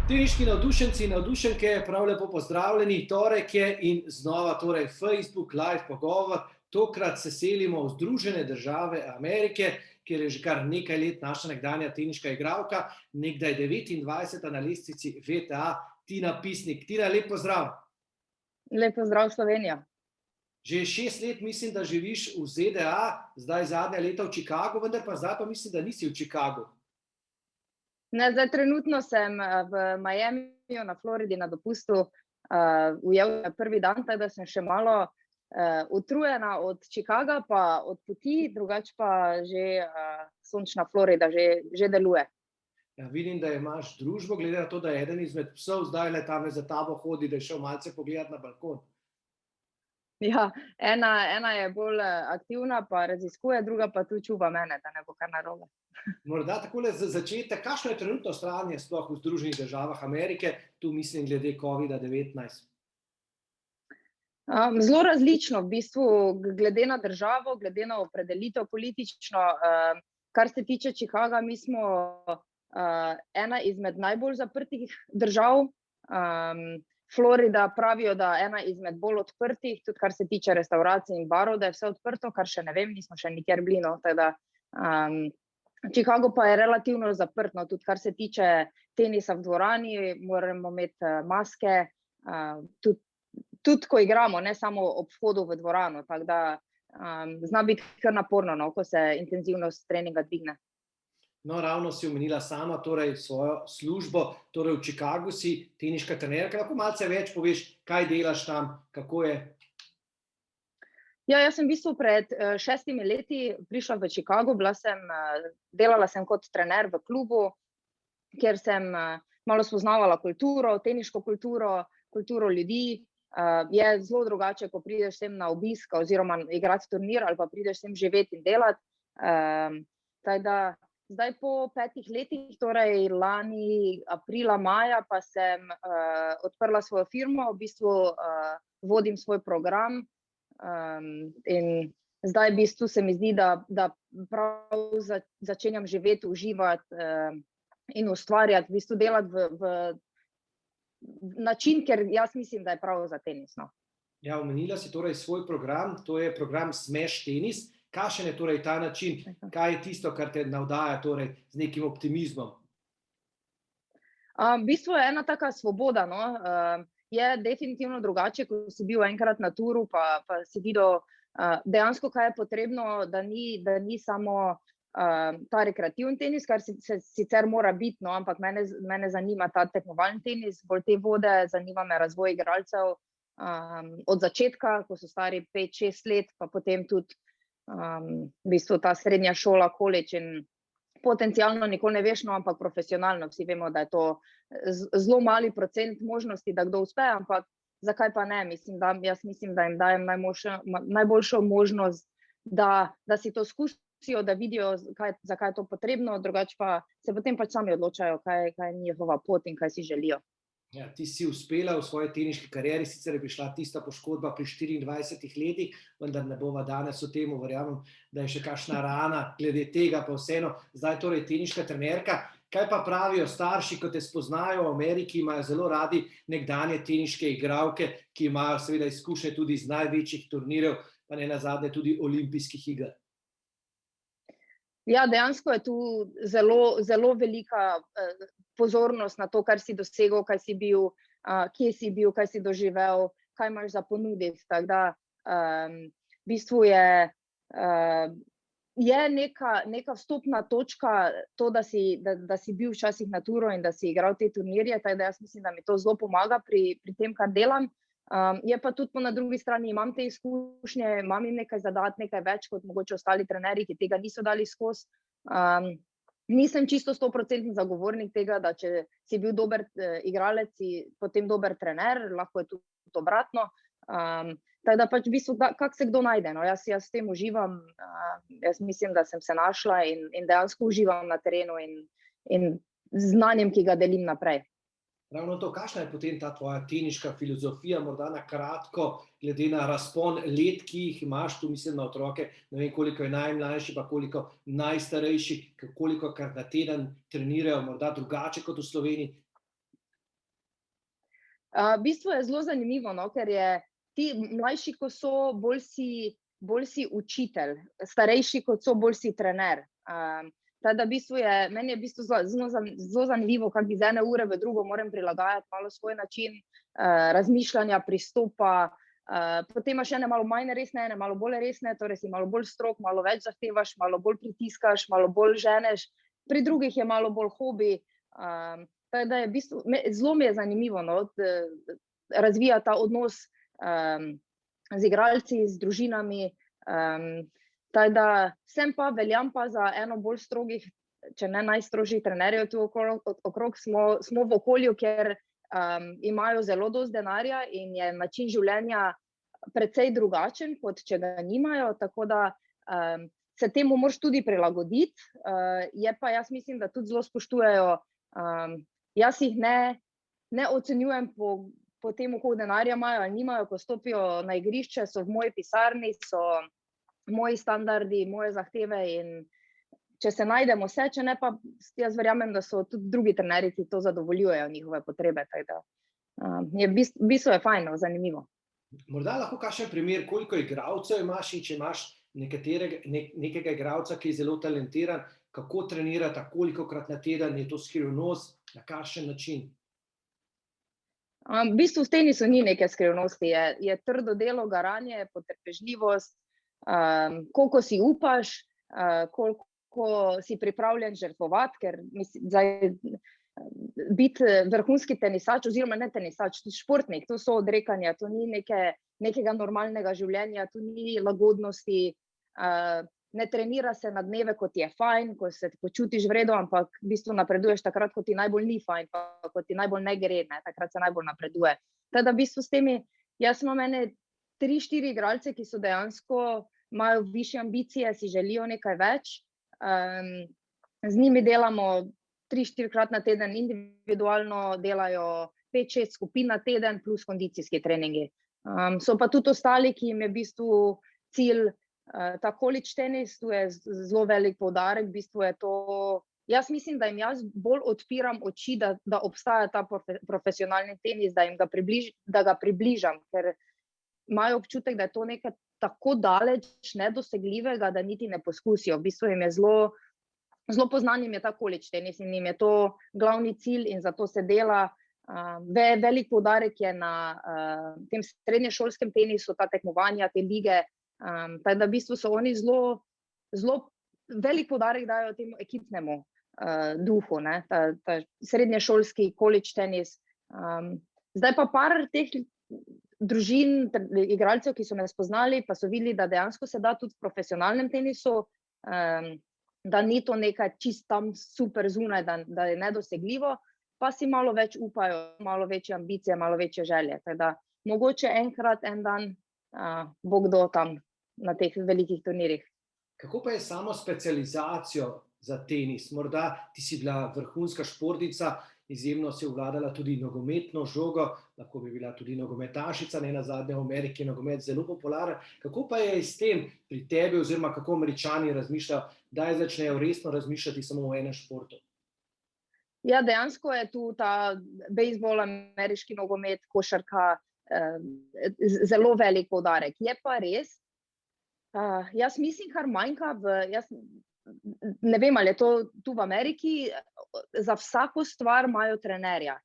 Teniški navdušenci in navdušenke, prav lepo pozdravljeni. Torek je in znova torej Facebook Live pogovor. Tokrat se selimo v Združene države Amerike, kjer je že kar nekaj let naša nekdanja teniška igralka, nekdaj 29. na lestvici VTA, Tina Pisnik. Tina, lep pozdrav. Lep pozdrav, Slovenija. Že 6 let mislim, da živiš v ZDA, zdaj zadnja leta v Chicagu, vendar pa zdaj pa mislim, da nisi v Chicagu. Ne, zdaj trenutno sem v Miamiju na Floridi na dopustu, ujel je prvi dan, tako da sem še malo utrujena od Chicaga pa od poti, drugače pa že sončna Florida že deluje. Ja, vidim, da imaš družbo, glede na to, da je eden izmed psov zdaj le tam za tabo hodi, da je šel malce pogledat na balkon. Ja, ena je bolj aktivna pa raziskuje, druga pa tu čuva mene, da ne bo kar narobe. Morda takole za začetek, kakšno je trenutno stanje sploh v Združenih državah Amerike, tu mislim glede covida-19? Zelo različno, v bistvu, glede na državo, glede na opredelitev politično. Kar se tiče Chicaga, mi smo ena izmed najbolj zaprtih držav. Florida pravijo, da ena izmed bolj odprtih, tudi kar se tiče restavracij in barov, da je vse odprto, kar še ne vem, nismo še nikjer bili, no, tako da Chicago pa je relativno zaprt, no, tudi kar se tiče tenisa v dvorani, moramo imeti maske, tudi ko igramo, ne samo ob vhodu v dvorano, tako da zna biti kar naporno, no, ko se intenzivnost treninga dvigne. No, ravno si omenila sama torej svojo službo, torej v Chicagu si teniška trenerka, lahko malce več poveš, kaj delaš tam, kako je? Ja, jaz sem v bistvu pred 6 leti prišla v Chicago, delala sem kot trener v klubu, kjer sem malo spoznavala kulturo, teniško kulturo ljudi. Je zelo drugače, ko prideš sem na obisk oziroma igrati turnir ali pa prideš sem živeti in delati. Tako da zdaj po 5 letih, torej lani aprila, maja, pa sem odprla svojo firmo, v bistvu vodim svoj program in zdaj v bistvu se mi zdi, da prav začenjam živeti, uživati in ustvarjati, v bistvu delati v način, ker jaz mislim, da je prav za tenis, no. Ja, omenila si torej svoj program, to je program Smash Tenis. Kakšen je torej ta način, kaj je tisto, kar te navdaja torej z nekim optimizmom? V bistvu je ena taka svoboda, no. Je definitivno drugače, ko si bil enkrat na turu, pa si videl dejansko, kaj je potrebno, da ni samo ta rekreativni tenis, kar sicer mora biti, no, ampak mene zanima ta tekmovalni tenis, bolj te vode, zanima me razvoj igralcev od začetka, ko so stari 5-6 let, pa potem tudi v bistvu ta srednja šola, college in potencialno nikoli ne veš, no, ampak profesionalno, vsi vemo, da je to zelo mali procent možnosti, da kdo uspe, ampak zakaj pa ne, jaz mislim, da jim dajem najboljšo možnost, da si to izkusijo, da vidijo, zakaj je to potrebno, drugače pa se potem pač sami odločajo, kaj je njihova pot in kaj si želijo. Ja, ti si uspela v svoji teniški karieri, sicer je prišla tista poškodba pri 24 letih, vendar ne bova danes o tem, verjamem, da je še kakšna rana glede tega, pa vseeno, zdaj torej teniška trenerka. Kaj pa pravijo starši, ko te spoznajo v Ameriki, imajo zelo radi nekdanje teniške igralke, ki imajo seveda izkušnje tudi z največjih turnirjev, pa ne nazadnje tudi olimpijskih iger? Ja, dejansko je tu zelo velika pozornost na to, kar si dosegel, kaj si bil, kje si bil, kaj si doživel, kaj imaš za ponuditi. Tako da v bistvu je neka vstopna točka to, da si bil včasih na turu in da si igral te turnirje, tako da jaz mislim, da mi to zelo pomaga pri tem, kar delam. Je pa tudi na drugi strani, imam te izkušnje, imam jim nekaj zadati, nekaj več kot mogoče ostali trenerji, ki tega niso dali skozi. Nisem čisto 100% zagovornik tega, da če si bil dober igralec, si potem dober trener, lahko je tudi obratno. Tako da pač v bistvu, kako se kdo najde, no, jaz s tem uživam, jaz mislim, da sem se našla in dejansko uživam na terenu in znanjem, ki ga delim naprej. Ravno to, kakšna je potem ta tvoja teniška filozofija, morda na kratko, glede na razpon let, ki jih imaš, tu mislim na otroke, ne vem, koliko je najmlajši, pa koliko najstarejši, koliko krat na teden trenirajo, morda drugače kot v Sloveniji? V bistvu je zelo zanimivo, no, ker je ti mlajši, ko so, bolj si učitelj, starejši, kot so, bolj si trener. Tako da v bistvu meni je v bistvu zelo zanimivo, kako iz ene ure v drugo moram prilagajati malo svoj način razmišljanja, pristopa. Potem imaš ene malo manj resne, ene malo bolj resne, torej si malo bolj strog, malo več zahtevaš, malo bolj pritiskaš, malo bolj ženeš, pri drugih je malo bolj hobi. Tako da je v bistvu, zelo mi je zanimivo, no, razvija ta odnos z igralci, z družinami. Tako da veljam pa za eno bolj strogih, če ne najstrožjih trenerjev tu okrog, smo v okolju, kjer imajo zelo dosti denarja in je način življenja precej drugačen, kot če ga nimajo, tako da se temu moraš tudi prilagoditi. Je pa jaz mislim, da tudi zelo spoštujejo, jaz jih ne ocenjujem po tem, koliko denarja imajo ali nimajo, ko stopijo na igrišče, so v moji pisarni, so moji standardi, moje zahteve in če se najdemo vse, če ne pa jaz verjamem, da so tudi drugi trenerji, ki to zadovoljujejo njihove potrebe. V bistvu je fajn, zanimivo. Morda lahko kakšen primer, koliko igralcev imaš in če imaš nekega igralca, ki je zelo talentiran, kako trenirata, kolikokrat na teden, je to skrivnost, na kakšen način? V bistvu v tenisu ni neke skrivnosti, je trdo delo, garanje, potrpežljivost, koliko si upaš, koliko si pripravljen žrtvovati, ker biti vrhunski tenisač oziroma ne tenisač, tudi športnik, to so odrekanja, to ni nekega normalnega življenja, to ni lagodnosti, ne trenira se na dneve, kot je fajn, ko se počutiš v redu, ampak v bistvu napreduješ takrat, ko ti najbolj ni fajn, pa ko ti najbolj ne gre, takrat se najbolj napreduje. Tako da v bistvu s temi, jaz imam 3-4 igralce, ki so dejansko imajo višje ambicije, si želijo nekaj več. Z njimi delamo 3-4 na teden individualno, delajo 5-6 skupin na teden plus kondicijski treningi. So pa tudi ostali, ki jim je v bistvu cilj ta college tenis, tu je zelo velik poudarek, v bistvu je to, jaz mislim, da jim jaz bolj odpiram oči, da obstaja ta profesionalni tenis, da ga približam, ker imajo občutek, da je to nekaj tako daleč nedosegljivega, da niti ne poskusijo. V bistvu jim je zelo poznan jim je ta college tenis in jim je to glavni cilj in zato se dela. Velik poudarek je na tem srednješolskem tenisu, ta tekmovanja, te lige, tako da v bistvu so oni zelo velik poudarek dajo temu ekipnemu duhu, ta srednješolski college tenis. Zdaj pa par teh družin, igralcev, ki so me spoznali, pa so videli, da dejansko se da tudi v profesionalnem tenisu, da ni to nekaj čist tam super zunaj, da je nedosegljivo, pa si malo več upajo, malo večje ambicije, malo večje želje. Tako da mogoče enkrat, en dan bo kdo tam na teh velikih turnirjih. Kako pa je samo specializacijo za tenis? Morda ti si bila vrhunska športnica, izjemno si obvladala tudi nogometno žogo, lahko bi bila tudi nogometašica, ne nazadnje v Ameriki je nogomet zelo popularen. Kako pa je s tem pri tebi oziroma kako Američani razmišljajo, kdaj začnejo resno razmišljati samo o enem športu? Ja, dejansko je tu ta bejzbol, ameriški nogomet, košarka, zelo velik poudarek. Je pa res, jaz mislim, kar manjka ne vem, ali je to tu v Ameriki, za vsako stvar imajo trenerja.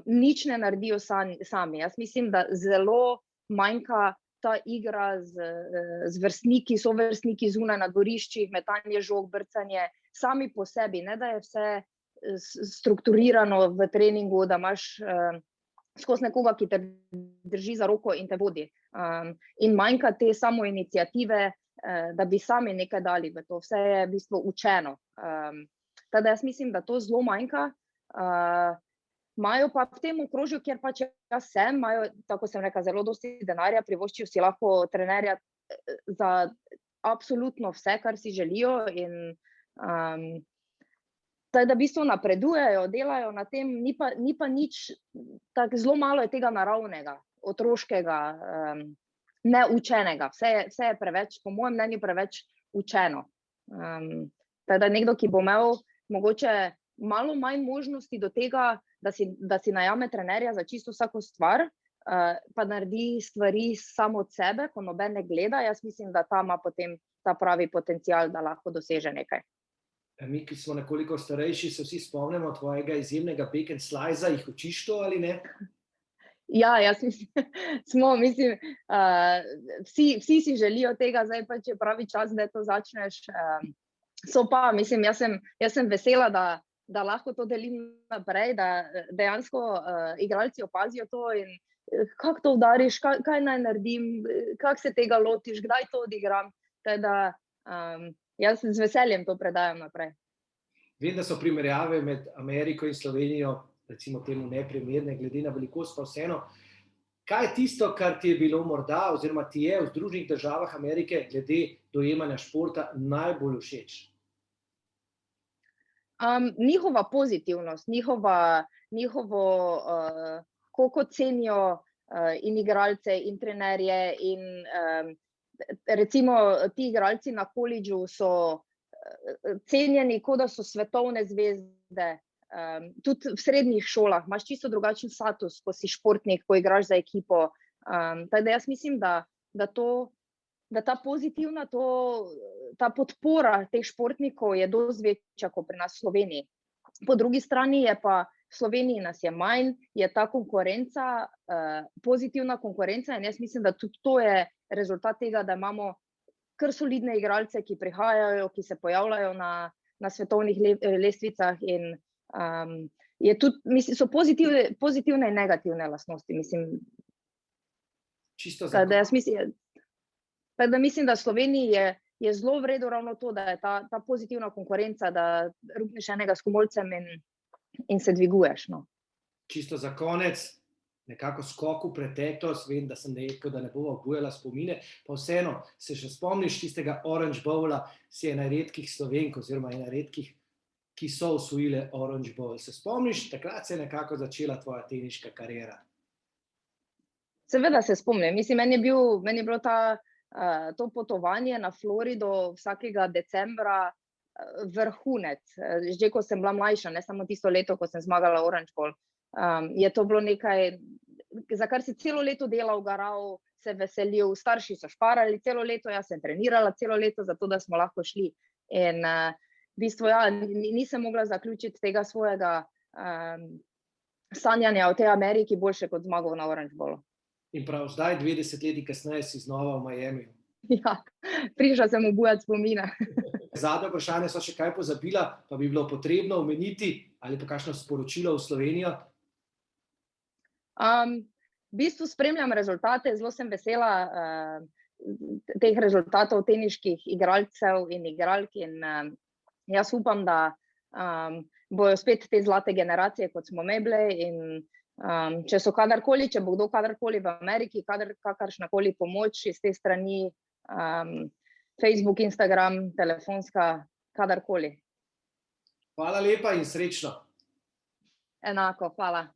Nič ne naredijo sami. Jaz mislim, da zelo manjka ta igra z vrstniki, sovrstniki zunaj na dvoriščih, metanje žog, brcanje, sami po sebi, ne da je vse strukturirano v treningu, da imaš skozi nekoga, ki te drži za roko in te vodi. In manjka te samoiniciative, da bi sami nekaj dali v to. Vse je v bistvu učeno. Tako da jaz mislim, da to zelo manjka. Imajo pa v tem okrožju, kjer pač jaz sem, imajo, tako sem rekla, zelo dosti denarja, privoščijo si lahko trenerja za absolutno vse, kar si želijo in tako da v bistvu napredujejo, delajo na tem, ni pa nič, tako zelo malo je tega naravnega, otroškega, neučenega. Vse je preveč, po mojem mnenju, preveč učeno. Tako da nekdo, ki bo imel mogoče malo manj možnosti do tega, da si najame trenerja za čisto vsako stvar, pa naredi stvari samo od sebe, ko noben ne gleda, jaz mislim, da ta ima potem ta pravi potencial, da lahko doseže nekaj. Mi, ki smo nekoliko starejši, se vsi spomnimo tvojega izjemnega back and slice, jih učiš to ali ne? Ja, jaz mislim, vsi si želijo tega, zdaj pa če je pravi čas, da to začneš. Mislim, jaz sem vesela, da lahko to delim naprej, da dejansko igralci opazijo to in kako to udariš, kaj naj naredim, kako se tega lotiš, kdaj to odigram. Teda, jaz z veseljem to predajam naprej. Vem, da so primerjave med Ameriko in Slovenijo, recimo temu neprimerne, glede na velikost pa vseeno. Kaj je tisto, kar ti je bilo morda, oziroma ti je v Združenih državah Amerike glede dojemanja športa najbolj všeč? Njihova pozitivnost, njihovo, koliko cenijo in igralce in trenerje in recimo ti igralci na kolidžu so cenjeni, kot da so svetovne zvezde. Tudi v srednjih šolah imaš čisto drugačen status, ko si športnik, ko igraš za ekipo. Tako da jaz mislim, da ta pozitivna, ta podpora teh športnikov je dosti večja kot pri nas v Sloveniji. Po drugi strani je pa v Sloveniji nas je manj, je ta konkurenca, pozitivna konkurenca in jaz mislim, da tudi to je rezultat tega, da imamo kar solidne igralce, ki prihajajo, ki se pojavljajo na svetovnih lestvicah in je tudi, mislim, so pozitivne in negativne lastnosti, mislim. Čisto da jaz mislim, da mislim, da v Sloveniji je zelo v redu ravno to, da je ta pozitivna konkurenca, da rukneš enega s komolcem in se dviguješ. No. Čisto za konec, nekako skok v preteklost, vem, da sem rekel, da ne bova obujala spomine, pa vseeno, se še spomniš tistega Orange Bowla, si ena redkih Slovenk, oziroma ena redkih, ki so osvojile Orange Bowl. Se spomniš, takrat se je nekako začela tvoja teniška kariera? Seveda se spomnim. Mislim, meni je bilo to potovanje na Florido vsakega decembra vrhunec. Že ko sem bila mlajša, ne samo tisto leto, ko sem zmagala Orange Bowl. Je to bilo nekaj, za kar si celo leto delal, garal, se veselil, starši so šparali celo leto, jaz sem trenirala celo leto, zato da smo lahko šli. In v bistvu, ja, nisem mogla zaključiti tega svojega sanjanja o tej Ameriki boljše kot zmago na Orange Bowlu. In prav zdaj, 20 leti kasneje, si znova v Miamiju. Ja, prišla sem obujati spomine. Zadnje vprašanje so še kaj pozabila, pa bi bilo potrebno omeniti ali pa kakšno sporočilo v Slovenijo? V bistvu spremljam rezultate, zelo sem vesela teh rezultatov teniških igralcev in igralk in jaz upam, da bojo spet te zlate generacije, kot smo me bile in če so kadarkoli, če bo kdo kadarkoli v Ameriki, kakršnakoli pomoč iz te strani, Facebook, Instagram, telefonska, kadarkoli. Hvala lepa in srečno. Enako, hvala.